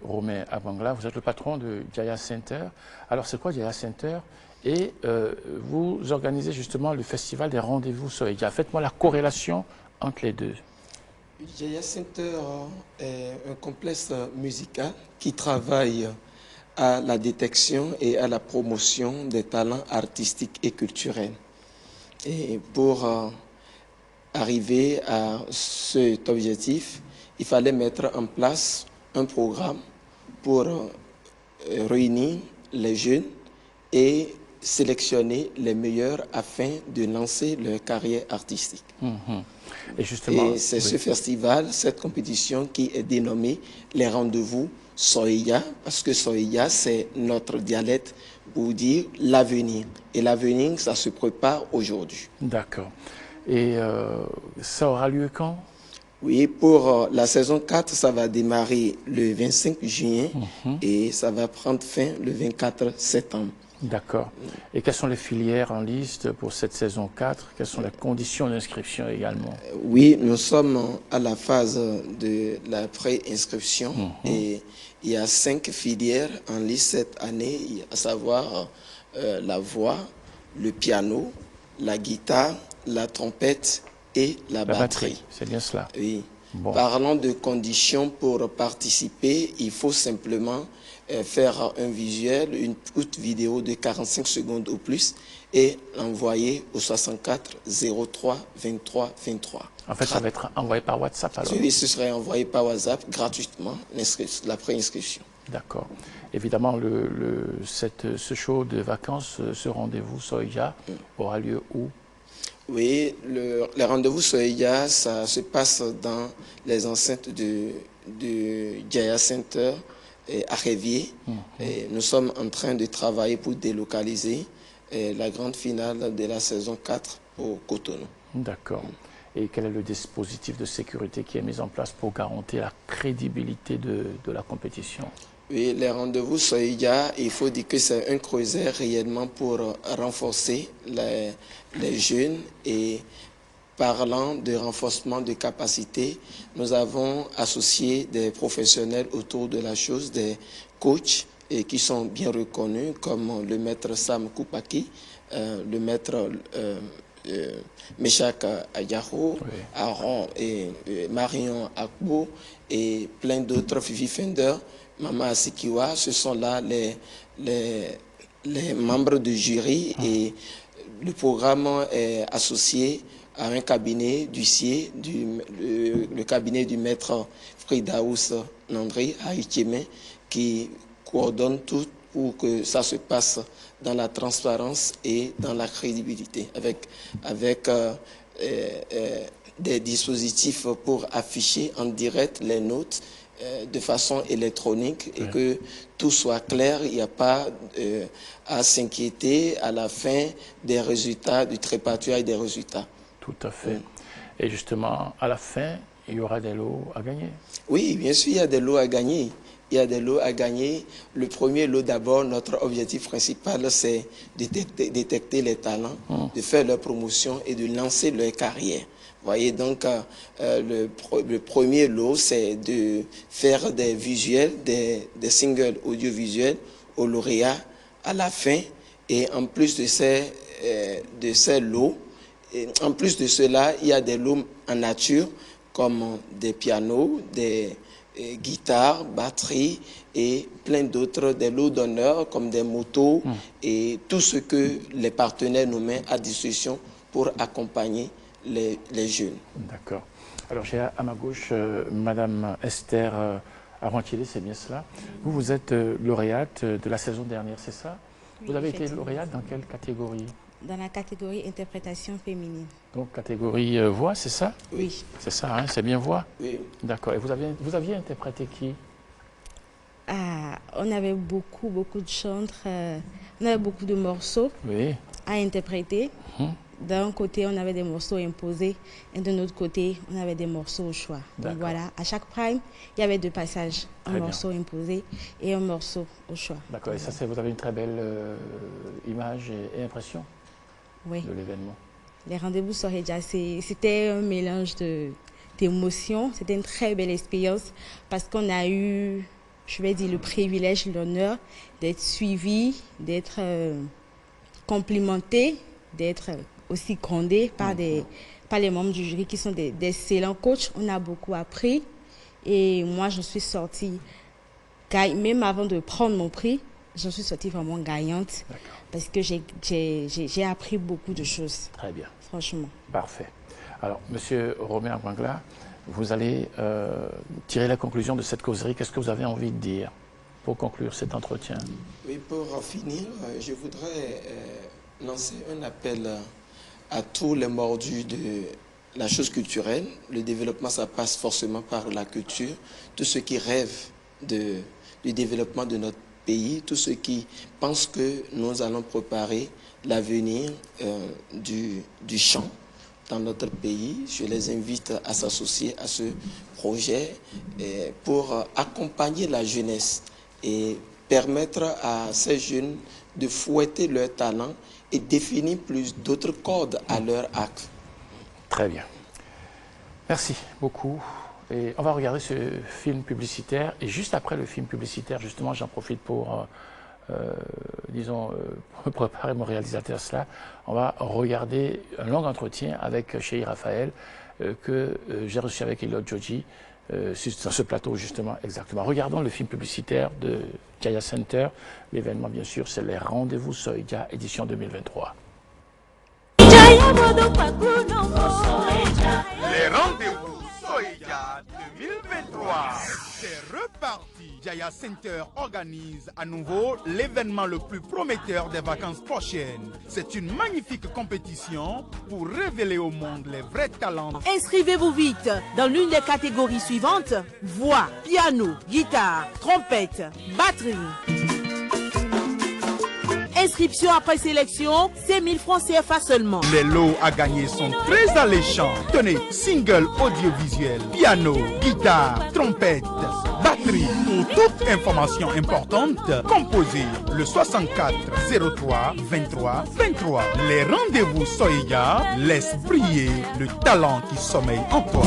Romain Abangla, vous êtes le patron de Jaya Center. Alors, c'est quoi Jaya Center? Et vous organisez justement le festival des rendez-vous Soeya. Faites-moi la corrélation entre les deux. Jaya Center est un complexe musical qui travaille à la détection et à la promotion des talents artistiques et culturels. Et pour arriver à cet objectif, il fallait mettre en place un programme pour réunir les jeunes et sélectionner les meilleurs afin de lancer leur carrière artistique. Et justement, Et c'est ce festival, cette compétition qui est dénommée les rendez-vous Soeya, parce que Soeya, c'est notre dialecte pour dire l'avenir. Et l'avenir, ça se prépare aujourd'hui. D'accord. Et ça aura lieu quand? Oui, pour la saison 4, ça va démarrer le 25 juin et ça va prendre fin le 24 septembre. D'accord. Et quelles sont les filières en liste pour cette saison 4? Quelles sont les conditions d'inscription également? Oui, nous sommes à la phase de la pré-inscription et il y a 5 filières en liste cette année, à savoir la voix, le piano, la guitare, la trompette et la batterie. C'est bien cela. Oui. Bon. Parlant de conditions pour participer, il faut simplement faire un visuel, une courte vidéo de 45 secondes ou plus et l'envoyer au 64 03 23 23. En fait, ça va être envoyé par WhatsApp alors? Oui, ce serait envoyé par WhatsApp gratuitement, la préinscription. D'accord. Évidemment, ce show de vacances, ce rendez-vous Soeya aura lieu où? Oui, les rendez-vous Soeya, ça se passe dans les enceintes de Jaya Center à Révier. Et nous sommes en train de travailler pour délocaliser la grande finale de la saison 4 au Cotonou. D'accord. Et quel est le dispositif de sécurité qui est mis en place pour garantir la crédibilité de la compétition? Oui, les rendez-vous Soeya, il faut dire que c'est un creuset réellement pour renforcer les jeunes. Et parlant de renforcement de capacité, nous avons associé des professionnels autour de la chose, des coachs et qui sont bien reconnus comme le maître Sam Koupaki, le maître Meshak Ayaho, Aaron et Marion Akbo et plein d'autres, Fifi Fender, Mama Asikiwa. Ce sont là les membres du jury et le programme est associé à un cabinet d'huissier, le cabinet du maître Fridaous Nandri à Ikeme, qui coordonne tout pour que ça se passe dans la transparence et dans la crédibilité, avec des dispositifs pour afficher en direct les notes de façon électronique et que tout soit clair. Il n'y a pas à s'inquiéter à la fin des résultats, du trépatouillage des résultats. Tout à fait. Et justement, à la fin, il y aura des lots à gagner? Oui, bien sûr, il y a des lots à gagner. Il y a des lots à gagner. Le premier lot, d'abord, notre objectif principal, c'est de détecter les talents, de faire leur promotion et de lancer leur carrière. Vous voyez, donc, le premier lot, c'est de faire des visuels, des singles audiovisuels aux lauréats à la fin. Et en plus de ces lots, en plus de cela, il y a des lots en nature, comme des pianos, des guitares, batteries et plein d'autres, des lots d'honneur comme des motos et tout ce que les partenaires nous mettent à disposition pour accompagner les jeunes. D'accord. Alors j'ai à ma gauche Madame Esther Arantieli, c'est bien cela. Vous êtes lauréate de la saison dernière, c'est ça? Vous avez été lauréate dans quelle catégorie? Dans la catégorie interprétation féminine. Donc catégorie voix, c'est ça? Oui. C'est ça, hein, c'est bien voix? Oui. D'accord. Et vous aviez interprété qui? On avait beaucoup de chantres, on avait beaucoup de morceaux à interpréter. D'un côté, on avait des morceaux imposés et de l'autre côté, on avait des morceaux au choix. Donc voilà, à chaque prime, il y avait 2 passages, un morceau imposé et un morceau au choix. D'accord. Et ça, vous avez une très belle image et impression de l'événement. Les rendez-vous Soeya, c'était un mélange d'émotions. C'était une très belle expérience parce qu'on a eu je vais dire, le privilège, l'honneur d'être suivi, d'être complimenté, d'être aussi grondé par les membres du jury qui sont d'excellents coachs. On a beaucoup appris et moi, je suis sortie, même avant de prendre mon prix, j'en suis sortie vraiment gagnante parce que j'ai appris beaucoup de choses. Très bien. Franchement. Parfait. Alors, Monsieur Romain Akwangla, vous allez tirer la conclusion de cette causerie. Qu'est-ce que vous avez envie de dire pour conclure cet entretien? Oui, pour en finir, je voudrais lancer un appel à tous les mordus de la chose culturelle. Le développement, ça passe forcément par la culture. Tous ceux qui rêvent du développement de notre pays, tous ceux qui pensent que nous allons préparer l'avenir du chant dans notre pays, je les invite à s'associer à ce projet pour accompagner la jeunesse et permettre à ces jeunes de fouetter leur talent et définir plus d'autres codes à leur acte. Très bien. Merci beaucoup. Et on va regarder ce film publicitaire. Et juste après le film publicitaire, justement, j'en profite pour, disons, préparer mon réalisateur à cela. On va regarder un long entretien avec Chéri Raphaël que j'ai reçu avec Elliot Joji sur ce plateau, justement, exactement. Regardons le film publicitaire de Jaya Center. L'événement, bien sûr, c'est les Rendez-vous Soïdia, édition 2023. Les Rendez-vous Soïdia 2023. C'est reparti. Jaya Center organise à nouveau l'événement le plus prometteur des vacances prochaines. C'est une magnifique compétition pour révéler au monde les vrais talents. Inscrivez-vous vite dans l'une des catégories suivantes: voix, piano, guitare, trompette, batterie. Inscription après sélection, c'est 1000 francs CFA seulement. Les lots à gagner sont très alléchants. Tenez, single audiovisuel, piano, guitare, trompette, batterie. Pour toute information importante, composez le 64 03 23 23. Les Rendez-vous Soïdia laissent briller le talent qui sommeille en toi.